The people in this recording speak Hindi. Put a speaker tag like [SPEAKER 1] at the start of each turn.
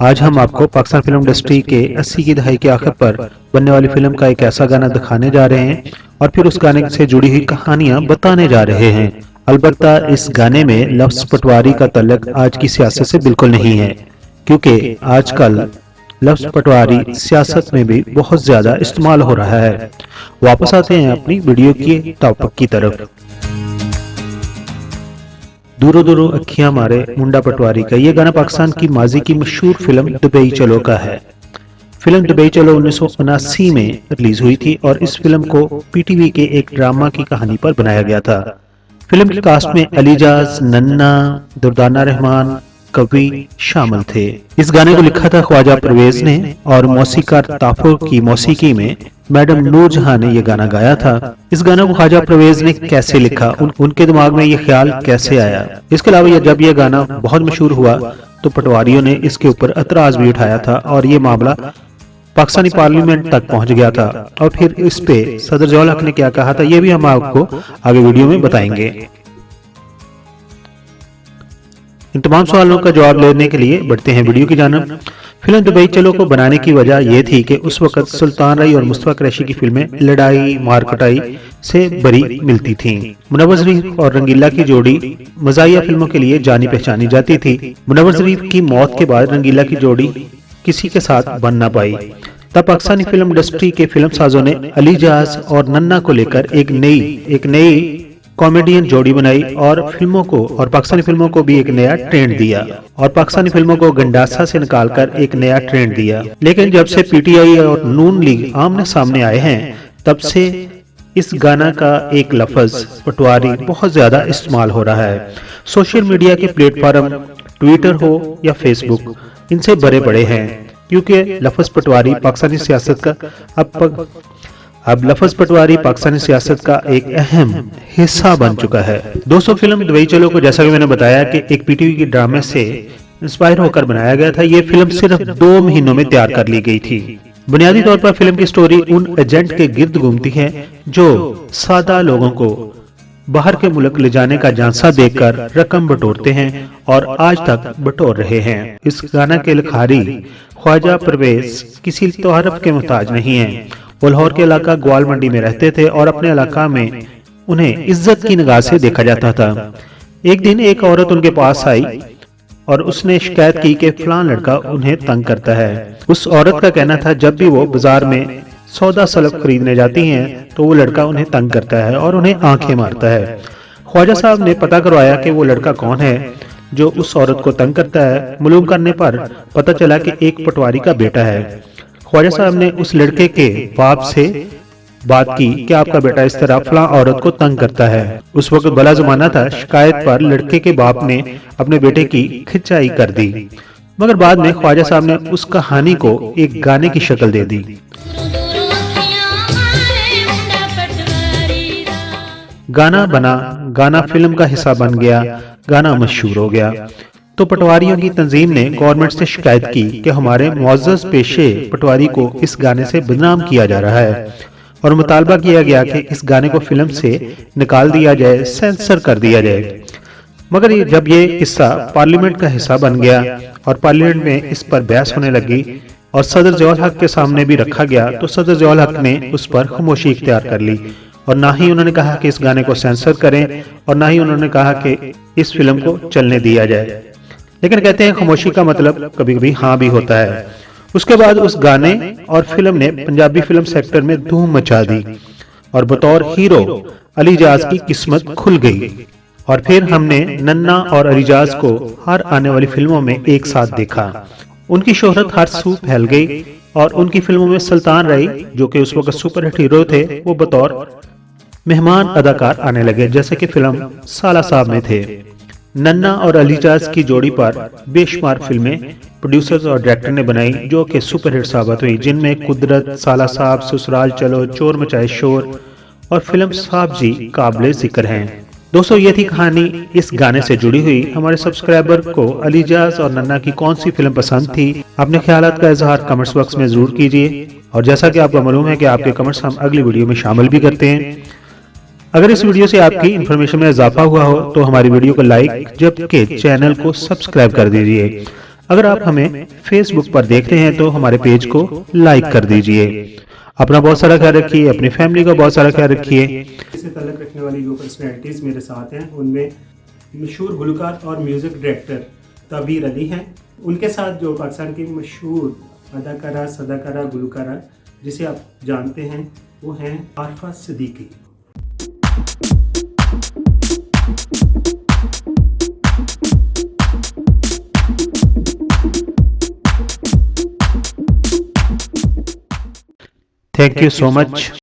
[SPEAKER 1] आज हम आपको पाकिस्तान फिल्म इंडस्ट्री के 80 की दहाई के आखिर पर बनने वाली फिल्म का एक ऐसा गाना दिखाने जा रहे हैं और फिर उस गाने से जुड़ी हुई कहानियां बताने जा रहे हैं। अलबत्ता इस गाने में लफ्ज पटवारी का तल्लक आज की सियासत से बिल्कुल नहीं है, क्योंकि आजकल लफ्ज पटवारी सियासत में भी बहुत ज्यादा इस्तेमाल हो रहा है। वापस आते हैं अपनी वीडियो की टॉपिक की तरफ। दूरों दूरों अखियां मारे मुंडा पटवारी का ये गाना पाकिस्तान की माजी की मशहूर फिल्म दुबई चलो का है। फिल्म दुबई चलो 1979 में रिलीज हुई थी और इस फिल्म को पीटीवी के एक ड्रामा की कहानी पर बनाया गया था। फिल्म की कास्ट में अलीजाज, नन्ना, दुर्दाना रहमान, कवि शामिल थे। इस गाने को लिखा था ख्वाजा परवेज ने और मौसीकार ताफुर की मौसीकी में मैडम नूरजहां ने यह गाना गाया था। इस गाने को ख्वाजा परवेज ने कैसे लिखा, उनके दिमाग में यह ख्याल कैसे आया। इसके अलावा जब यह गाना बहुत मशहूर हुआ तो पटवारियों ने इसके ऊपर एतराज भी उठाया था और ये मामला पाकिस्तानी पार्लियामेंट तक पहुंच गया था। और फिर इस पे सदर ज़ियाउल हक ने क्या कहा था, ये भी हम आपको आगे वीडियो में बताएंगे। इन तमाम सवालों का जवाब लेने के लिए बढ़ते हैं वीडियो की जानिब। फिल्म दुबई चलो को बनाने की वजह यह थी कि उस वक्त सुल्तान रई और मुस्तफा कुरैशी की फिल्में लड़ाई मारकुटाई से बरी मिलती थीं। मुनव्वर ज़रीफ और रंगीला की जोड़ी मज़ाहिया फिल्मों के लिए जानी पहचानी जाती थी। मुनव्वर ज़रीफ की मौत के बाद रंगीला की जोड़ी किसी के साथ बन न पाई। तब पाकिस्तानी फिल्म इंडस्ट्री के फिल्म साजों ने अलीजाज और नन्ना को लेकर एक नई कॉमेडियन जोड़ी बनाई और फिल्मों को और पाकिस्तानी फिल्मों को भी एक नया ट्रेंड दिया और पाकिस्तानी फिल्मों को गंडासा से निकालकर एक नया ट्रेंड दिया। लेकिन जब से पीटीआई और नून लीग आमने सामने आए हैं तब से इस गाना का एक लफ्ज पटवारी बहुत ज्यादा इस्तेमाल हो रहा है। सोशल मीडिया के प्लेटफॉर्म ट्विटर हो या फेसबुक इनसे भरे पड़े हैं, क्योंकि लफ्ज पटवारी पाकिस्तानी सियासत का अब लफ्ज पटवारी पाकिस्तानी सियासत का एक अहम हिस्सा बन चुका है। दोस्तों, फिल्म दुबई चलो को जैसा कि मैंने बताया कि एक पीटीवी के ड्रामे से इंस्पायर होकर बनाया गया था। ये फिल्म सिर्फ 2 महीनों में तैयार कर ली गई थी। बुनियादी तौर पर फिल्म की स्टोरी उन एजेंट के गिर्द घूमती है जो सादा लोगों को बाहर के मुल्क ले जाने का झांसा देकर रकम बटोरते हैं और आज तक बटोर रहे हैं। इस गाना के लिखारी ख्वाजा परवेज किसी तोहरफ के मुहताज नहीं है। वो लाहौर के इलाका ग्वाल मंडी में रहते थे और अपने इलाका में उन्हें इज्जत की निगाह से देखा जाता था। एक दिन एक औरत उनके पास आई और उसने शिकायत की कि फलां लड़का उन्हें तंग करता है। उस औरत का कहना था जब भी वो बाजार में सौदा सलब खरीदने जाती हैं तो वो लड़का उन्हें तंग करता है और उन्हें आंखें मारता है। ख्वाजा साहब ने पता करवाया कि वो लड़का कौन है जो उस औरत को तंग करता है। मालूम करने पर पता चला कि एक पटवारी का बेटा है। ख्वाजा साहब ने उस लड़के के बाप से बात की कि आपका बेटा इस तरह फलां औरत को तंग करता है। उस वक्त बड़ा जमाना था, शिकायत पर लड़के के बाप ने अपने बेटे की खिंचाई कर दी, मगर बाद में ख्वाजा साहब ने उस कहानी को एक गाने की शक्ल दे दी। गाना बना, गाना फिल्म का हिस्सा बन गया, गाना मशहूर हो गया। तो पटवारियों की तंजीम ने गवर्नमेंट से शिकायत की कि हमारे मुअज़्ज़ज़ पेशे पटवारी को इस गाने से बदनाम किया जा रहा है और मुतालबा किया गया कि इस गाने को फिल्म से निकाल दिया जाए, सेंसर कर दिया जाए। मगर जब ये किस्सा पार्लियामेंट का हिस्सा बन गया और पार्लियामेंट में इस पर बहस होने लगी और सदर ज़ियाउल हक के सामने भी रखा गया तो सदर ज़ियाउल हक ने उस पर खामोशी इख्तियार कर ली और ना ही उन्होंने कहा कि इस गाने को सेंसर करें और ना ही उन्होंने कहा कि इस फिल्म को चलने दिया जाए। लेकिन कहते हैं खामोशी का मतलब कभी कभी हाँ भी होता है। उसके बाद उस गाने और फिल्म ने पंजाबी फिल्म सेक्टर में धूम मचा दी और बतौर हीरो अलीजाज की किस्मत खुल गई। और फिर हमने नन्ना और अलीजाज को हर आने वाली फिल्मों में एक साथ देखा। उनकी शोहरत हर सू फैल गई और उनकी फिल्मों में सुल्तान रई जो कि उस वक्त सुपरहिट हीरो थे वो बतौर मेहमान अदाकार आने लगे, जैसे कि फिल्म साला साहब में थे। नन्ना और अलीजाज की जोड़ी पर बेशुमार फिल्में प्रोड्यूसर्स और डायरेक्टर ने बनाई जो कि सुपरहिट साबित हुई, जिनमें कुदरत, साला साहब, ससुराल चलो, चोर मचाए शोर और फिल्म साहब जी काबिले जिक्र हैं। दोस्तों, ये थी कहानी इस गाने से जुड़ी हुई। हमारे सब्सक्राइबर को अलीजाज और नन्ना की कौन सी फिल्म पसंद थी? अपने ख्यालात का इजहार कमेंट्स बॉक्स में जरूर कीजिए। और जैसा कि आपको मालूम है कि आपके कमेंट्स हम अगली वीडियो में शामिल भी करते हैं। अगर इस वीडियो से आपकी इन्फॉर्मेशन में इजाफा हुआ हो तो हमारी वीडियो को लाइक जबकि चैनल को सब्सक्राइब कर दीजिए। अगर आप हमें फेसबुक पर देख रहे हैं तो हमारे पेज को लाइक कर दीजिए। अपना बहुत सारा ख्याल रखिए, अपनी फैमिली का बहुत सारा ख्याल रखिए।
[SPEAKER 2] इससे ताल्लुक़ रखने वाली जो पर्सनैलिटीज़ मेरे साथ हैं उनमें मशहूर गुलकार और म्यूज़िक डायरेक्टर तबीर अली हैं। उनके साथ जो पाकिस्तान की मशहूर अदाकारा सदाकारा गुलकारा जिसे आप जानते हैं वो हैं Arfa Siddiqui.
[SPEAKER 1] Thank you so much.